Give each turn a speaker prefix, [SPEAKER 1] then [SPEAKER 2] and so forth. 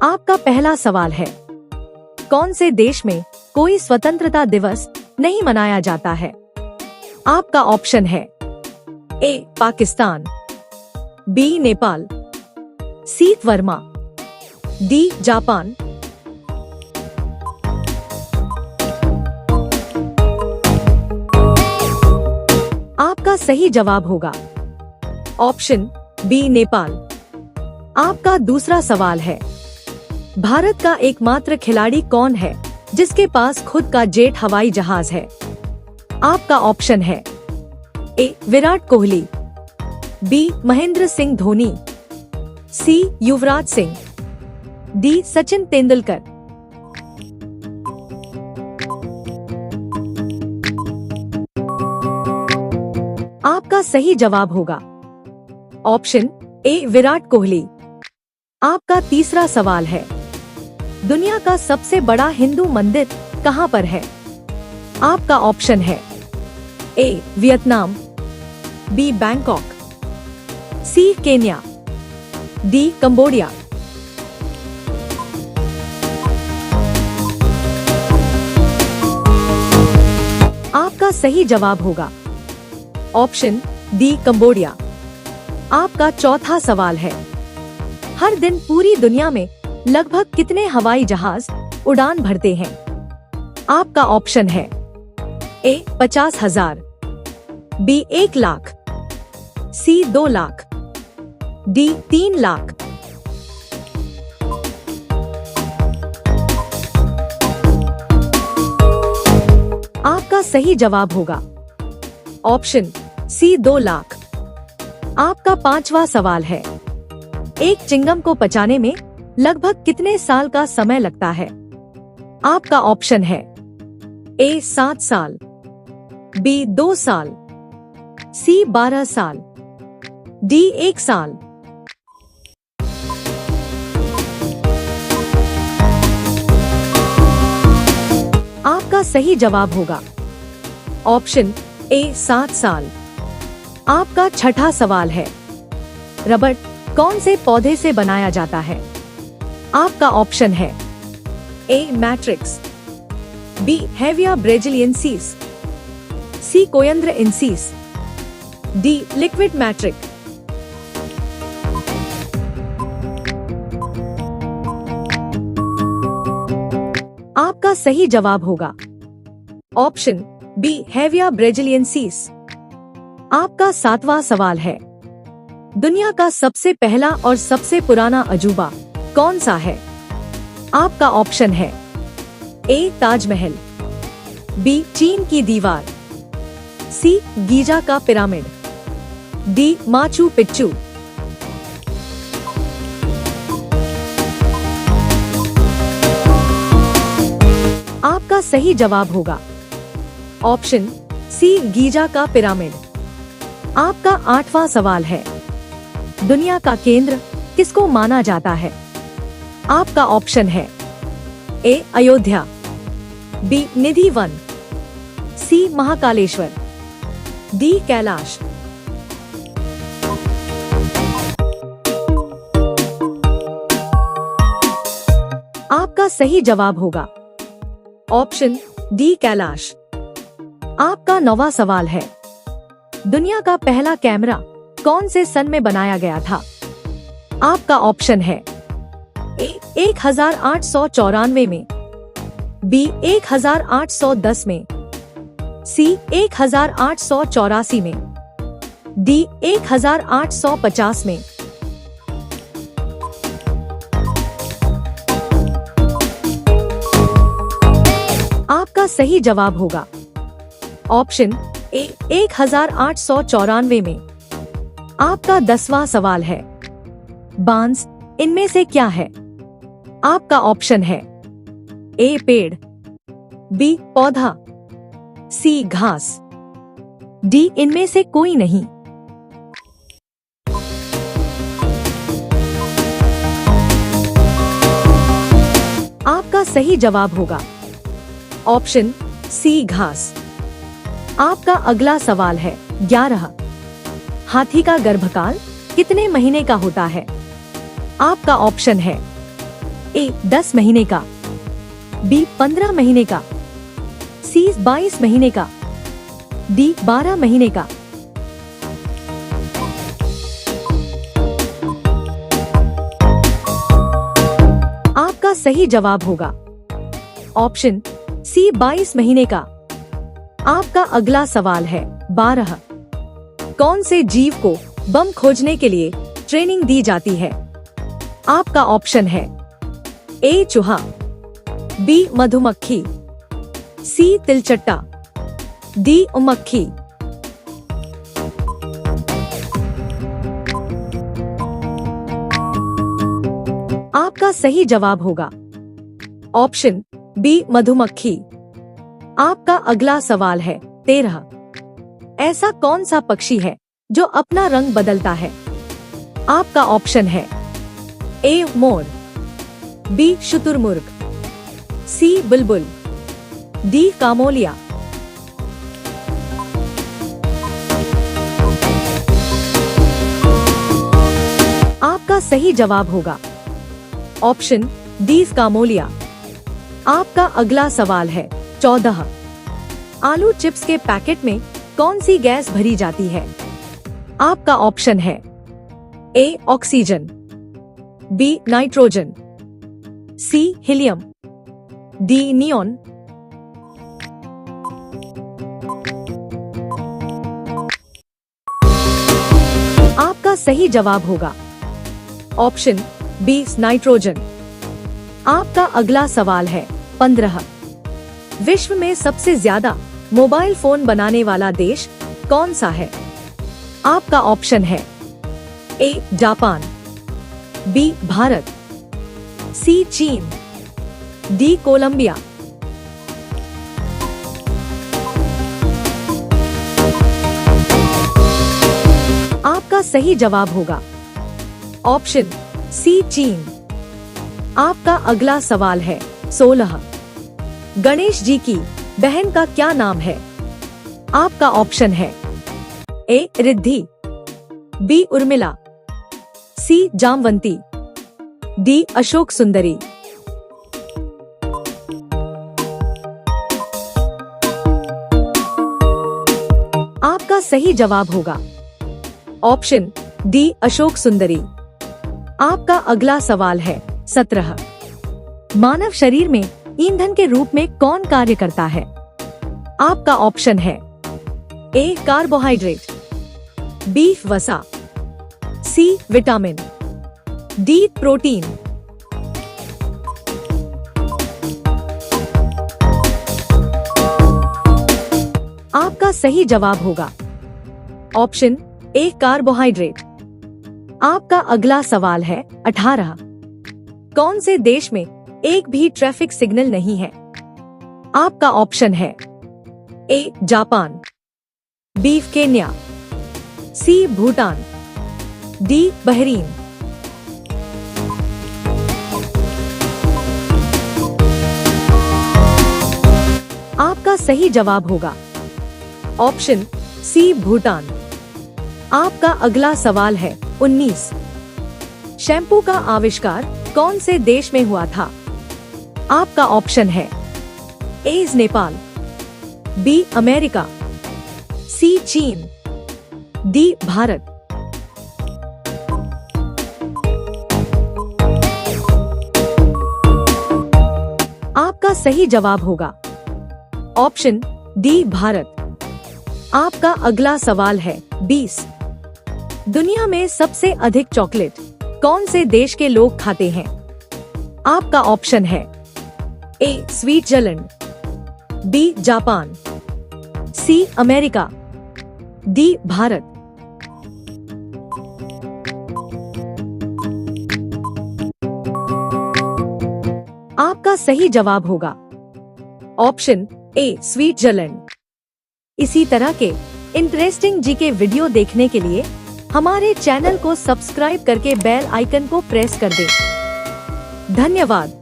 [SPEAKER 1] आपका पहला सवाल है, कौन से देश में कोई स्वतंत्रता दिवस नहीं मनाया जाता है? आपका ऑप्शन है ए पाकिस्तान, बी नेपाल, सी वर्मा, डी जापान। आपका सही जवाब होगा ऑप्शन बी नेपाल। आपका दूसरा सवाल है, भारत का एकमात्र खिलाड़ी कौन है जिसके पास खुद का जेट हवाई जहाज है? आपका ऑप्शन है ए विराट कोहली, बी महेंद्र सिंह धोनी, सी युवराज सिंह, डी सचिन तेंदुलकर। आपका सही जवाब होगा ऑप्शन ए विराट कोहली। आपका तीसरा सवाल है, दुनिया का सबसे बड़ा हिंदू मंदिर कहां पर है? आपका ऑप्शन है ए वियतनाम, बी बैंकॉक, सी केन्या, डी कंबोडिया। आपका सही जवाब होगा ऑप्शन डी कंबोडिया। आपका चौथा सवाल है, हर दिन पूरी दुनिया में लगभग कितने हवाई जहाज उड़ान भरते हैं? आपका ऑप्शन है ए 50,000, बी 1 लाख, सी 2 लाख, डी 3 लाख। आपका सही जवाब होगा ऑप्शन सी 2 लाख। आपका पांचवा सवाल है, एक चिंगम को पचाने में लगभग कितने साल का समय लगता है? आपका ऑप्शन है ए 7 साल, बी 2 साल, सी 12 साल, डी 1 साल। आपका सही जवाब होगा ऑप्शन ए 7 साल। आपका छठा सवाल है, रबड़ कौन से पौधे से बनाया जाता है? आपका ऑप्शन है ए मैट्रिक्स, बी हेविया ब्रेजिलियंसिस, सी कोयंद्र इंसिस, डी लिक्विड मैट्रिक। आपका सही जवाब होगा ऑप्शन बी हेविया ब्रेजिलियंसिस। आपका सातवां सवाल है, दुनिया का सबसे पहला और सबसे पुराना अजूबा कौन सा है? आपका ऑप्शन है ए ताजमहल, बी चीन की दीवार, सी गीजा का पिरामिड, डी माचू पिच्चू। आपका सही जवाब होगा ऑप्शन सी गीजा का पिरामिड। आपका आठवां सवाल है, दुनिया का केंद्र किसको माना जाता है? आपका ऑप्शन है ए अयोध्या, बी निधि वन, सी महाकालेश्वर, डी कैलाश। आपका सही जवाब होगा ऑप्शन डी कैलाश। आपका नौवां सवाल है, दुनिया का पहला कैमरा कौन से सन में बनाया गया था? आपका ऑप्शन है ए 1894 में, बी 1810 में, सी 1884 में, डी 1850 में। आपका सही जवाब होगा ऑप्शन ए 1894 में। आपका 10वां सवाल है, बांस इनमें से क्या है? आपका ऑप्शन है ए पेड़, बी पौधा, सी घास, डी इनमें से कोई नहीं। आपका सही जवाब होगा ऑप्शन सी घास। आपका अगला सवाल है 11, हाथी का गर्भकाल कितने महीने का होता है? आपका ऑप्शन है ए 10 महीने का, बी 15 महीने का, सी 22 महीने का, डी 12 महीने का। आपका सही जवाब होगा ऑप्शन सी 22 महीने का। आपका अगला सवाल है 12। कौन से जीव को बम खोजने के लिए ट्रेनिंग दी जाती है? आपका ऑप्शन है ए चूहा, बी मधुमक्खी, सी तिलचट्टा, डी मक्खी। आपका सही जवाब होगा ऑप्शन बी मधुमक्खी। आपका अगला सवाल है 13। ऐसा कौन सा पक्षी है जो अपना रंग बदलता है? आपका ऑप्शन है ए मोर, बी शुतुरमुर्ग, सी बुलबुल, डी कामोलिया। आपका सही जवाब होगा ऑप्शन डी कामोलिया। आपका अगला सवाल है 14। आलू चिप्स के पैकेट में कौन सी गैस भरी जाती है? आपका ऑप्शन है A oxygen, B nitrogen, C helium, D neon. आपका सही जवाब होगा ऑप्शन बी नाइट्रोजन। आपका अगला सवाल है 15। विश्व में सबसे ज्यादा मोबाइल फोन बनाने वाला देश कौन सा है? आपका ऑप्शन है ए जापान, बी भारत, सी चीन, डी कोलंबिया। आपका सही जवाब होगा ऑप्शन सी चीन। आपका अगला सवाल है 16। गणेश जी की बहन का क्या नाम है? आपका ऑप्शन है ए रिद्धि, बी उर्मिला, सी जामवंती, डी अशोक सुंदरी। आपका सही जवाब होगा ऑप्शन डी अशोक सुंदरी। आपका अगला सवाल है 17। मानव शरीर में ईंधन के रूप में कौन कार्य करता है? आपका ऑप्शन है ए कार्बोहाइड्रेट, बी वसा, सी विटामिन, डी प्रोटीन। आपका सही जवाब होगा ऑप्शन ए कार्बोहाइड्रेट। आपका अगला सवाल है 18। कौन से देश में एक भी ट्रैफिक सिग्नल नहीं है? आपका ऑप्शन है A Japan, B Kenya, C Bhutan, D Bahrain. आपका सही जवाब होगा ऑप्शन सी भूटान। आपका अगला सवाल है 19। शैम्पू का आविष्कार कौन से देश में हुआ था? आपका ऑप्शन है ए नेपाल, बी अमेरिका, सी चीन, डी भारत। आपका सही जवाब होगा ऑप्शन डी भारत। आपका अगला सवाल है 20। दुनिया में सबसे अधिक चॉकलेट कौन से देश के लोग खाते हैं? आपका ऑप्शन है A Switzerland, B Japan, C America, D Bharat. आपका सही जवाब होगा ऑप्शन ए स्विट्जरलैंड। इसी तरह के इंटरेस्टिंग जीके वीडियो देखने के लिए हमारे चैनल को सब्सक्राइब करके बेल आइकन को प्रेस कर दें। धन्यवाद।